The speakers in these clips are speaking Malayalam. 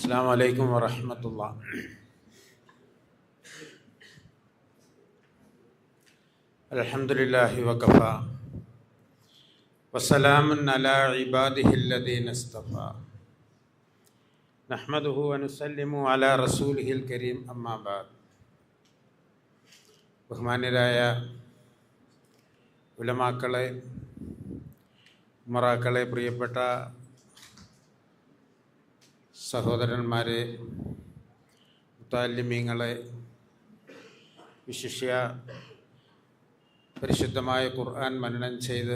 അസ്സലാമു അലൈക്കും വറഹ്മത്തുള്ളാഹി. അൽഹംദുലില്ലാഹി വകഫാ വസ്സലാമുൻ അലാ ഇബാദിഹില്ലദീന ഇസ്തഫാ നഹ്മദുഹു വനുസല്ലിമു അലാ റസൂലിഹിൽ കരീം അമ്മാ ബഅദ്. ബഹുമാന്യരായ ഉലമാക്കളെ, ഉമറാക്കളെ, പ്രിയപ്പെട്ട സഹോദരന്മാരെ, മുത്തഅല്ലിമീങ്ങളെ, വിശിഷ്യ പരിശുദ്ധമായ ഖുർആൻ മനനം ചെയ്ത്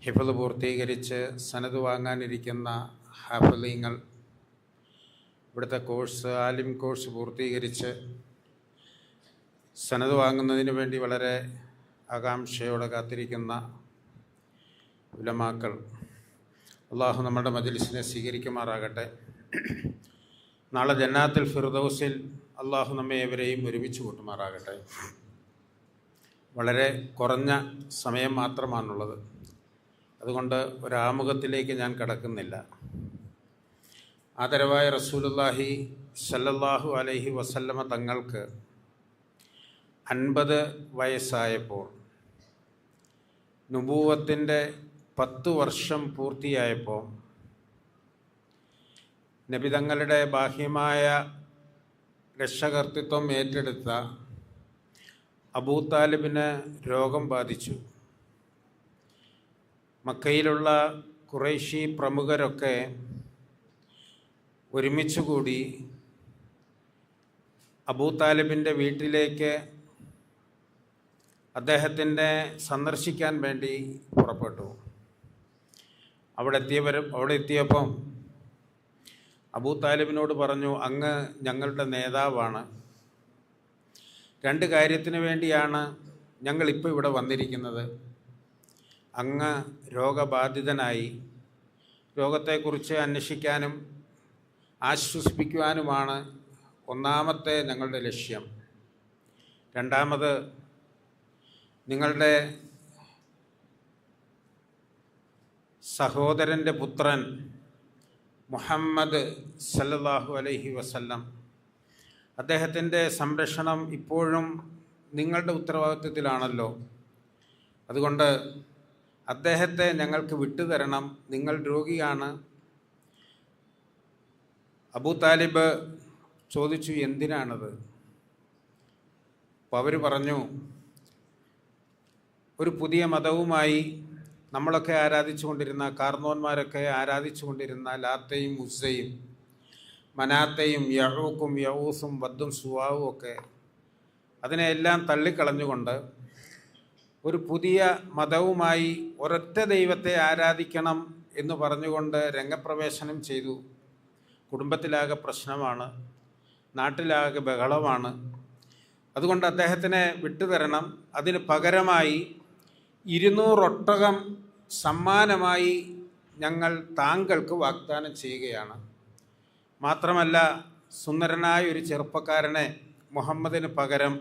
ഹിഫ്ള് പൂർത്തീകരിച്ച് സനദ് വാങ്ങാനിരിക്കുന്ന ഹാഫിളീങ്ങൾ, ഇവിടുത്തെ ആലിം കോഴ്സ് പൂർത്തീകരിച്ച് സനദ് വാങ്ങുന്നതിന് വേണ്ടി വളരെ ആകാംക്ഷയോടെ കാത്തിരിക്കുന്ന ഉലമാക്കൾ, അള്ളാഹു നമ്മുടെ മജ്ലിസിനെ സ്വീകരിക്കുമാറാകട്ടെ. നാളെ ജന്നാത്തുൽ ഫിർദൗസിൽ അള്ളാഹു നമ്മെ ഏവരെയും ഒരുമിച്ച് കൂട്ടുമാറാകട്ടെ. വളരെ കുറഞ്ഞ സമയം മാത്രമാണുള്ളത്, അതുകൊണ്ട് ഒരാമുഖത്തിലേക്ക് ഞാൻ കടക്കുന്നില്ല. ആദരവായ റസൂലുള്ളാഹി സല്ലല്ലാഹു അലൈഹി വസല്ലമ തങ്ങൾക്ക് 50 വയസ്സായപ്പോൾ, നുബൂവത്തിൻ്റെ 10 വർഷം പൂർത്തിയായപ്പോൾ, നബി തങ്ങളുടെ ബാഹ്യമായ രക്ഷകർത്തൃത്വം ഏറ്റെടുത്ത അബൂ താലിബിന് രോഗം ബാധിച്ചു. മക്കയിലുള്ള ഖുറൈശി പ്രമുഖരൊക്കെ ഒരുമിച്ചുകൂടി അബൂ താലിബിൻ്റെ വീട്ടിലേക്ക് അദ്ദേഹത്തിൻ്റെ സന്ദർശിക്കാൻ വേണ്ടി പുറപ്പെട്ടു. അവിടെ എത്തിയപ്പം അബൂ താലിബിനോട് പറഞ്ഞു, അങ്ങ് ഞങ്ങളുടെ നേതാവാണ്, 2 കാര്യത്തിന് വേണ്ടിയാണ് ഞങ്ങളിപ്പോൾ ഇവിടെ വന്നിരിക്കുന്നത്. അങ്ങ് രോഗബാധിതനായി, രോഗത്തെക്കുറിച്ച് അന്വേഷിക്കാനും ആശ്വസിപ്പിക്കുവാനുമാണ് ഒന്നാമത്തെ ഞങ്ങളുടെ ലക്ഷ്യം. രണ്ടാമത്, നിങ്ങളുടെ സഹോദരൻ്റെ പുത്രൻ മുഹമ്മദ് സല്ലല്ലാഹു അലൈഹി വസല്ലം, അദ്ദേഹത്തിൻ്റെ സംരക്ഷണം ഇപ്പോഴും നിങ്ങളുടെ ഉത്തരവാദിത്വത്തിലാണല്ലോ. അതുകൊണ്ട് അദ്ദേഹത്തെ ഞങ്ങൾക്ക് വിട്ടുതരണം, നിങ്ങൾ രോഗിയാണ്. അബൂ താലിബ് ചോദിച്ചു, എന്തിനാണത്? അപ്പോൾ അവർ പറഞ്ഞു, ഒരു പുതിയ മതവുമായി നമ്മളൊക്കെ ആരാധിച്ചുകൊണ്ടിരുന്ന, കാർന്നോന്മാരൊക്കെ ആരാധിച്ചുകൊണ്ടിരുന്ന ലാത്തയും ഉസ്സയും മനാത്തയും യഊക്കും യഊസും വദ്ദും സുവാവും ഒക്കെ, അതിനെല്ലാം തള്ളിക്കളഞ്ഞുകൊണ്ട് ഒരു പുതിയ മതവുമായി ഒരൊറ്റ ദൈവത്തെ ആരാധിക്കണം എന്ന് പറഞ്ഞുകൊണ്ട് രംഗപ്രവേശനം ചെയ്തു. കുടുംബത്തിലാകെ പ്രശ്നമാണ്, നാട്ടിലാകെ ബഹളമാണ്. അതുകൊണ്ട് അദ്ദേഹത്തിനെ വിട്ടുതരണം. അതിന് പകരമായി 200 ഒട്ടകം സമ്മാനമായി ഞങ്ങൾ താങ്കൾക്ക് വാഗ്ദാനം ചെയ്യുകയാണ്. മാത്രമല്ല, സുന്ദരനായ ഒരു ചെറുപ്പക്കാരനെ മുഹമ്മദിന് പകരം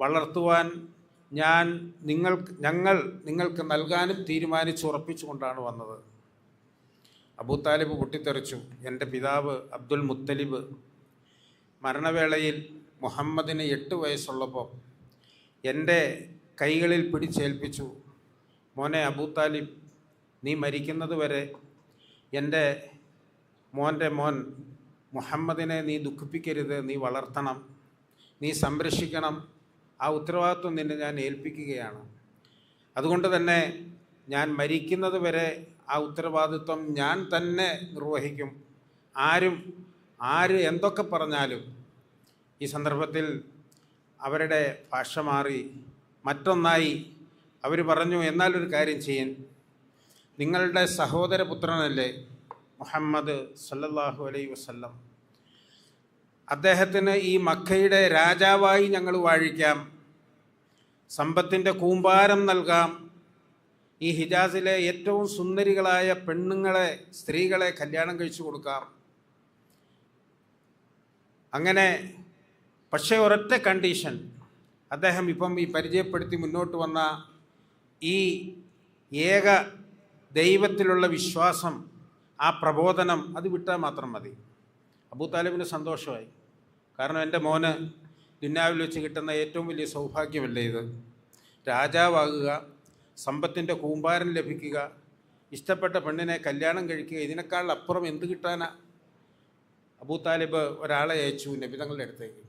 വളർത്തുവാൻ ഞങ്ങൾ നിങ്ങൾക്ക് നൽകാനും തീരുമാനിച്ചുറപ്പിച്ചുകൊണ്ടാണ് വന്നത്. അബൂ താലിബ് പൊട്ടിത്തെറിച്ചു. എൻ്റെ പിതാവ് അബ്ദുൽ മുത്തലിബ് മരണവേളയിൽ മുഹമ്മദിന് 8 വയസ്സുള്ളപ്പോൾ എൻ്റെ കൈകളിൽ പിടിച്ചേൽപ്പിച്ചു, മോനെ അബൂ താലിബ്, നീ മരിക്കുന്നത് വരെ എൻ്റെ മോൻ മുഹമ്മദിനെ നീ ദുഃഖിപ്പിക്കരുത്, നീ വളർത്തണം, നീ സംരക്ഷിക്കണം. ആ ഉത്തരവാദിത്വം നിന്നെ ഞാൻ ഏൽപ്പിക്കുകയാണ്. അതുകൊണ്ട് തന്നെ ഞാൻ മരിക്കുന്നത് വരെ ആ ഉത്തരവാദിത്വം ഞാൻ തന്നെ നിർവഹിക്കും. ആര് എന്തൊക്കെ പറഞ്ഞാലും. ഈ സന്ദർഭത്തിൽ അവരുടെ ഭാഷ മാറി മറ്റൊന്നായി. അവർ പറഞ്ഞു, എന്നാലൊരു കാര്യം ചെയ്യൻ, നിങ്ങളുടെ സഹോദരപുത്രനല്ലേ മുഹമ്മദ് സല്ലല്ലാഹു അലൈഹി വസല്ലം, അദ്ദേഹത്തിന് ഈ മക്കയുടെ രാജാവായി ഞങ്ങൾ വാഴിക്കാം, സമ്പത്തിൻ്റെ കൂമ്പാരം നൽകാം, ഈ ഹിജാസിലെ ഏറ്റവും സുന്ദരികളായ സ്ത്രീകളെ കല്യാണം കഴിച്ചു കൊടുക്കാം. അങ്ങനെ, പക്ഷേ ഒരൊറ്റ കണ്ടീഷൻ, അദ്ദേഹം ഇപ്പം ഈ പരിചയപ്പെടുത്തി മുന്നോട്ട് വന്ന ഈ ഏക ദൈവത്തിലുള്ള വിശ്വാസം ആ പ്രബോധനം അത് വിട്ടാൽ മാത്രം മതി. അബൂ താലിബിന് സന്തോഷമായി. കാരണം എൻ്റെ മോന് ദുനിയാവിൽ വെച്ച് കിട്ടുന്ന ഏറ്റവും വലിയ സൗഭാഗ്യമല്ലേ ഇത്. രാജാവാകുക, സമ്പത്തിൻ്റെ കൂമ്പാരം ലഭിക്കുക, ഇഷ്ടപ്പെട്ട പെണ്ണിനെ കല്യാണം കഴിക്കുക, ഇതിനേക്കാൾ അപ്പുറം എന്ത് കിട്ടാനാ? അബൂ താലിബ് ഒരാളെ അയച്ചു നബി തങ്ങളുടെ അടുത്തേക്ക്.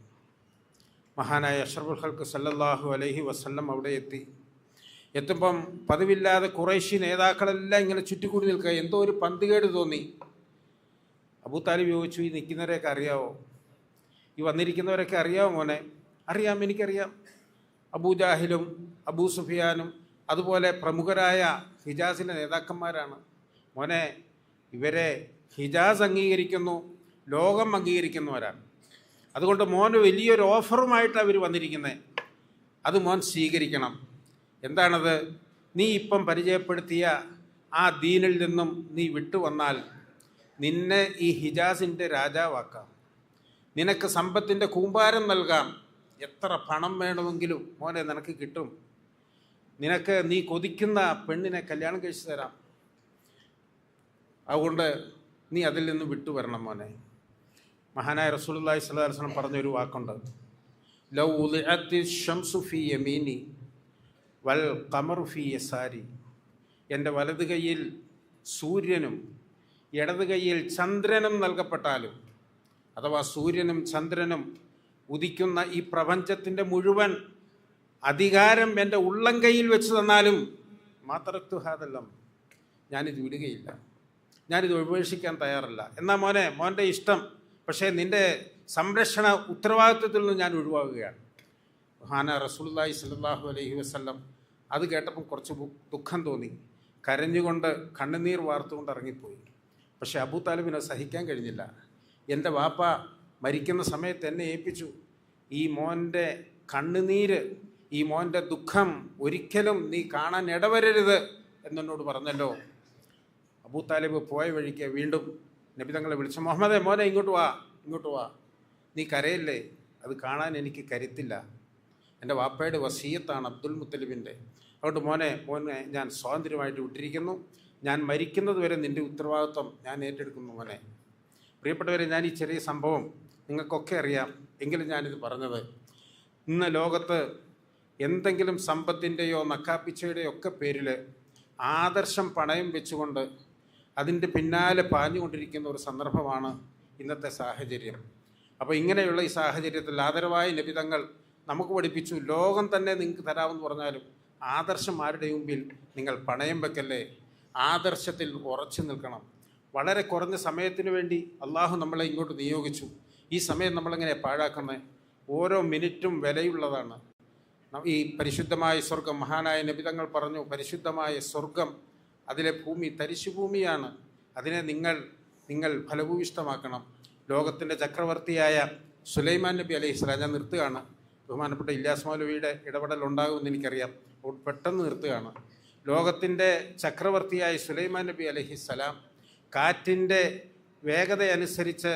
മഹാനായ അഷ്റഫുൽ ഖൽഖ് സല്ലല്ലാഹു അലൈഹി വസല്ലം അവിടെ എത്തുമ്പം പതിവില്ലാതെ ഖുറൈശി നേതാക്കളെല്ലാം ഇങ്ങനെ ചുറ്റിക്കൂടി നിൽക്കുക. എന്തോ ഒരു പന്തികേട് തോന്നി. അബൂ താലിബ് ചോദിച്ചു, ഈ നിൽക്കുന്നവരെയൊക്കെ അറിയാവോ? ഈ വന്നിരിക്കുന്നവരൊക്കെ അറിയാമോ മോനെ? അറിയാം, എനിക്കറിയാം. അബൂജാഹിലും അബൂ സുഫിയാനും അതുപോലെ പ്രമുഖരായ ഹിജാസിലെ നേതാക്കന്മാരാണ്. മോനെ, ഇവരെ ഹിജാസ് അംഗീകരിക്കുന്നു, ലോകം അംഗീകരിക്കുന്നവരാണ്. അതുകൊണ്ട് മോന് വലിയൊരു ഓഫറുമായിട്ടാണ് അവർ വന്നിരിക്കുന്നത്. അത് മോൻ സ്വീകരിക്കണം. എന്താണത്? നീ ഇപ്പം പരിചയപ്പെടുത്തിയ ആ ദീനിൽ നിന്നും നീ വിട്ടുവന്നാൽ നിന്നെ ഈ ഹിജാസിൻ്റെ രാജാവാക്കാം, നിനക്ക് സമ്പത്തിൻ്റെ കൂമ്പാരം നൽകാം, എത്ര പണം വേണമെങ്കിലും മോനെ നിനക്ക് കിട്ടും, നിനക്ക് നീ കൊതിക്കുന്ന പെണ്ണിനെ കല്യാണം കഴിച്ചു തരാം. അതുകൊണ്ട് നീ അതിൽ നിന്ന് വിട്ടുവരണം മോനെ. മഹാനായ റസൂലുള്ളാഹി സ്വല്ലല്ലാഹു അലൈഹി വസല്ലം പറഞ്ഞൊരു വാക്കുണ്ട്, ലൗ ഉളിഅത്തി ശംസു ഫീ യമീനി വൽ ഖമറു ഫീ യസാരി. എൻ്റെ വലത് കൈയിൽ സൂര്യനും ഇടത് കൈയിൽ ചന്ദ്രനും നൽകപ്പെട്ടാലും, അഥവാ സൂര്യനും ചന്ദ്രനും ഉദിക്കുന്ന ഈ പ്രപഞ്ചത്തിൻ്റെ മുഴുവൻ അധികാരം എൻ്റെ ഉള്ളം കൈയിൽ വെച്ച് തന്നാലും മാത്രത്തു ഹാദല്ലം, ഞാനിത് വിടുകയില്ല, ഞാനിത് ഉപേക്ഷിക്കാൻ തയ്യാറല്ല. എന്നാൽ മോനെ, മോൻ്റെ ഇഷ്ടം, പക്ഷേ നിൻ്റെ സംരക്ഷണ ഉത്തരവാദിത്വത്തിൽ നിന്ന് ഞാൻ ഒഴിവാകുകയാണ്. മഹാന റസൂലുള്ളാഹി സ്വല്ലല്ലാഹു അലൈഹി വസല്ലം അത് കേട്ടപ്പം കുറച്ച് ദുഃഖം തോന്നി. കരഞ്ഞുകൊണ്ട് കണ്ണുനീർ വാർത്തുകൊണ്ട് ഇറങ്ങിപ്പോയി. പക്ഷേ അബൂ താലിബിന് സഹിക്കാൻ കഴിഞ്ഞില്ല. എൻ്റെ വാപ്പ മരിക്കുന്ന സമയത്ത് എന്നെ ഏൽപ്പിച്ചു, ഈ മോൻ്റെ കണ്ണുനീര്, ഈ മോൻ്റെ ദുഃഖം ഒരിക്കലും നീ കാണാൻ ഇടവരരുത് എന്നോട് പറഞ്ഞല്ലോ. അബൂ താലിബ് പോയ വഴിക്ക് വീണ്ടും നബി തങ്ങളെ വിളിച്ചു, മുഹമ്മദേ മോനെ ഇങ്ങോട്ട് വാ, നീ കരയല്ലേ, അത് കാണാൻ എനിക്ക് കരുത്തില്ല. എൻ്റെ വാപ്പയുടെ വസീയത്താണ് അബ്ദുൽ മുത്തലിബിൻ്റെ. അതുകൊണ്ട് മോനെ ഞാൻ സ്വാതന്ത്ര്യമായിട്ട് വിട്ടിരിക്കുന്നു, ഞാൻ മരിക്കുന്നത് വരെ നിൻ്റെ ഉത്തരവാദിത്വം ഞാൻ ഏറ്റെടുക്കുന്നു മോനെ. പ്രിയപ്പെട്ടവരെ, ഞാൻ ഈ ചെറിയ സംഭവം നിങ്ങൾക്കൊക്കെ അറിയാം, എങ്കിലും ഞാനിത് പറഞ്ഞത്, ഇന്ന് ലോകത്ത് എന്തെങ്കിലും സമ്പത്തിൻ്റെയോ നക്കാപ്പിച്ചയുടെയോ ഒക്കെ പേരിൽ ആദർശം പണയം വെച്ചുകൊണ്ട് അതിൻ്റെ പിന്നാലെ പാഞ്ഞുകൊണ്ടിരിക്കുന്ന ഒരു സന്ദർഭമാണ് ഇന്നത്തെ സാഹചര്യം. അപ്പോൾ ഇങ്ങനെയുള്ള ഈ സാഹചര്യത്തിൽ ആദരവായ നബി തങ്ങൾ നമുക്ക് പഠിപ്പിച്ചു, ലോകം തന്നെ നിങ്ങൾക്ക് തരാമെന്ന് പറഞ്ഞാലും ആദർശം ആരുടെ മുമ്പിൽ നിങ്ങൾ പണയം വെക്കല്ലേ, ആദർശത്തിൽ ഉറച്ചു നിൽക്കണം. വളരെ കുറഞ്ഞ സമയത്തിന് വേണ്ടി അള്ളാഹു നമ്മളെ ഇങ്ങോട്ട് നിയോഗിച്ചു. ഈ സമയം നമ്മളെങ്ങനെ പാഴാക്കുന്നത്? ഓരോ മിനിറ്റും വിലയുള്ളതാണ്. ഈ പരിശുദ്ധമായ സ്വർഗം, മഹാനായ നബി തങ്ങൾ പറഞ്ഞു, പരിശുദ്ധമായ സ്വർഗം, അതിലെ ഭൂമി തരിശുഭൂമിയാണ്, അതിനെ നിങ്ങൾ ഫലഭൂയിഷ്ടമാക്കണം. ലോകത്തിൻ്റെ ചക്രവർത്തിയായ സുലൈമാൻ നബി അലൈഹിസ്സലാം, ഞാൻ നിർത്തുകയാണ്, ബഹുമാനപ്പെട്ട ഇല്യാസ് മൗലവിയുടെ ഇടപെടൽ ഉണ്ടാകുമെന്ന് എനിക്കറിയാം, പെട്ടെന്ന് നിർത്തുകയാണ്. ലോകത്തിൻ്റെ ചക്രവർത്തിയായ സുലൈമാൻ നബി അലൈഹിസ്സലാം കാറ്റിൻ്റെ വേഗതയനുസരിച്ച്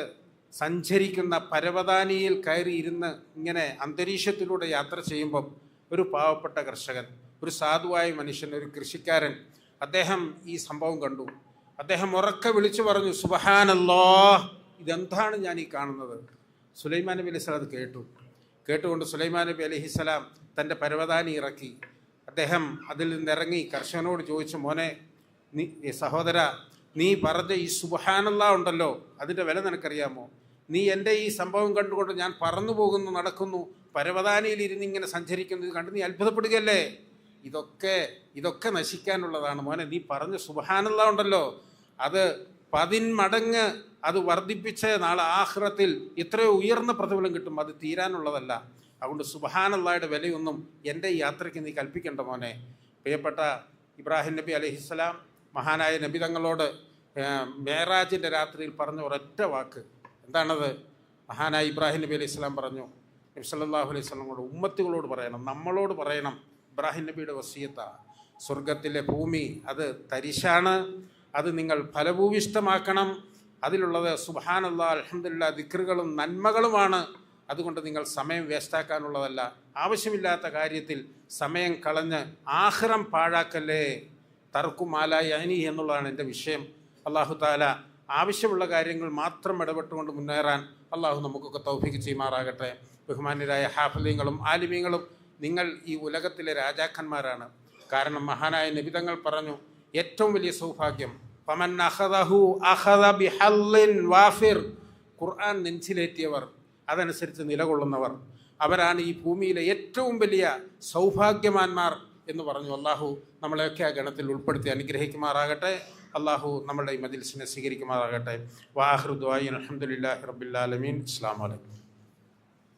സഞ്ചരിക്കുന്ന പരവതാനിയിൽ കയറി ഇരുന്ന് ഇങ്ങനെ അന്തരീക്ഷത്തിലൂടെ യാത്ര ചെയ്യുമ്പം ഒരു പാവപ്പെട്ട കർഷകൻ, ഒരു സാധുവായ മനുഷ്യൻ, ഒരു കൃഷിക്കാരൻ, അദ്ദേഹം ഈ സംഭവം കണ്ടു. അദ്ദേഹം ഉറക്കെ വിളിച്ചു പറഞ്ഞു, സുബ്ഹാനല്ലാഹ്, ഇതെന്താണ് ഞാൻ ഈ കാണുന്നത്? സുലൈമാൻ നബി അലൈഹിസ്സലാം അത് കേട്ടുകൊണ്ട് സുലൈമാൻ നബി അലൈഹിസ്സലാം തൻ്റെ പരവതാനി ഇറക്കി. അദ്ദേഹം അതിൽ നിന്നിറങ്ങി കർഷകനോട് ചോദിച്ചു, മോനെ, സഹോദര, നീ പറഞ്ഞ ഈ സുബ്ഹാനല്ലാഹ് ഉണ്ടല്ലോ, അതിൻ്റെ വില നിനക്കറിയാമോ? നീ എൻ്റെ ഈ സംഭവം കണ്ടുകൊണ്ട് ഞാൻ പറന്നു പോകുന്നു, നടക്കുന്നു, പരവതാനിയിൽ ഇരുന്ന് ഇങ്ങനെ സഞ്ചരിക്കുന്നത് കണ്ട് നീ അത്ഭുതപ്പെടുകയല്ലേ? ഇതൊക്കെ നശിക്കാനുള്ളതാണ് മോനെ. നീ പറഞ്ഞ സുബ്ഹാനല്ലാഹ് ഉണ്ടല്ലോ, അത് 10 മടങ്ങ് അത് വർദ്ധിപ്പിച്ച് നാളെ ആഖിറത്തിൽ ഇത്രയോ ഉയർന്ന പ്രതിഫലം കിട്ടും, അത് തീരാനുള്ളതല്ല. അതുകൊണ്ട് സുബ്ഹാനല്ലാഹയുടെ വിലയൊന്നും എൻ്റെ ഈ യാത്രയ്ക്ക് നീ കൽപ്പിക്കേണ്ട മോനെ. പ്രിയപ്പെട്ട ഇബ്രാഹിം നബി അലൈഹിസ്സലാം മഹാനായ നബി തങ്ങളോട് മേറാജിൻ്റെ രാത്രിയിൽ പറഞ്ഞ ഒരൊറ്റ വാക്ക് എന്താണത്? മഹാനായ ഇബ്രാഹിം നബി അലൈഹി സ്വലാം പറഞ്ഞു, നബി സല്ലല്ലാഹു അലൈഹി വസല്ലമയോട്, ഉമ്മത്തികളോട് പറയണം, നമ്മളോട് പറയണം, ഇബ്രാഹിം നബിയുടെ വസിയത്താണ്, സ്വർഗത്തിലെ ഭൂമി അത് തരിശാണ്, അത് നിങ്ങൾ ഫലഭൂയിഷ്ടമാക്കണം, അതിലുള്ളത് സുബ്ഹാനല്ലാഹ്, അൽഹംദുലില്ലാഹ്, ദിക്റുകളും നന്മകളുമാണ്. അതുകൊണ്ട് നിങ്ങൾ സമയം വേസ്റ്റാക്കാനുള്ളതല്ല, ആവശ്യമില്ലാത്ത കാര്യത്തിൽ സമയം കളഞ്ഞ് ആഖിറം പാഴാക്കല്ലേ. തർക്കുമാലായി അനി എന്നുള്ളതാണ് എൻ്റെ വിഷയം. അള്ളാഹു താല ആവശ്യമുള്ള കാര്യങ്ങൾ മാത്രം ഇടപെട്ടുകൊണ്ട് മുന്നേറാൻ അള്ളാഹു നമുക്കൊക്കെ തൗഫീഖ് ചെയ്യുമാറാകട്ടെ. ബഹുമാന്യരായ ഹാഫിളീങ്ങളും ആലിമീങ്ങളും, നിങ്ങൾ ഈ ഉലകത്തിലെ രാജാക്കന്മാരാണ്. കാരണം മഹാനായ നബിതങ്ങൾ പറഞ്ഞു, ഏറ്റവും വലിയ സൗഭാഗ്യം ഫമൻ അഖദഹു അഖദ ബിഹല്ലിൻ വാഫിർ, ഖുർആൻ നെഞ്ചിലേറ്റിയവർ, അതനുസരിച്ച് നിലകൊള്ളുന്നവർ, അവരാണ് ഈ ഭൂമിയിലെ ഏറ്റവും വലിയ സൗഭാഗ്യവാന്മാർ എന്ന് പറഞ്ഞു. അള്ളാഹു നമ്മളെയൊക്കെ ആ ഗണത്തിൽ ഉൾപ്പെടുത്തി അനുഗ്രഹിക്കുമാറാകട്ടെ. അള്ളാഹു നമ്മുടെ ഈ മജ്‌ലിസിനെ സ്വീകരിക്കുമാറാകട്ടെ. വാഹിറു ദുആഇ അൽഹംദുലില്ലാഹി റബ്ബിൽ ആലമീൻ. അസ്സലാമു അലൈക്കും.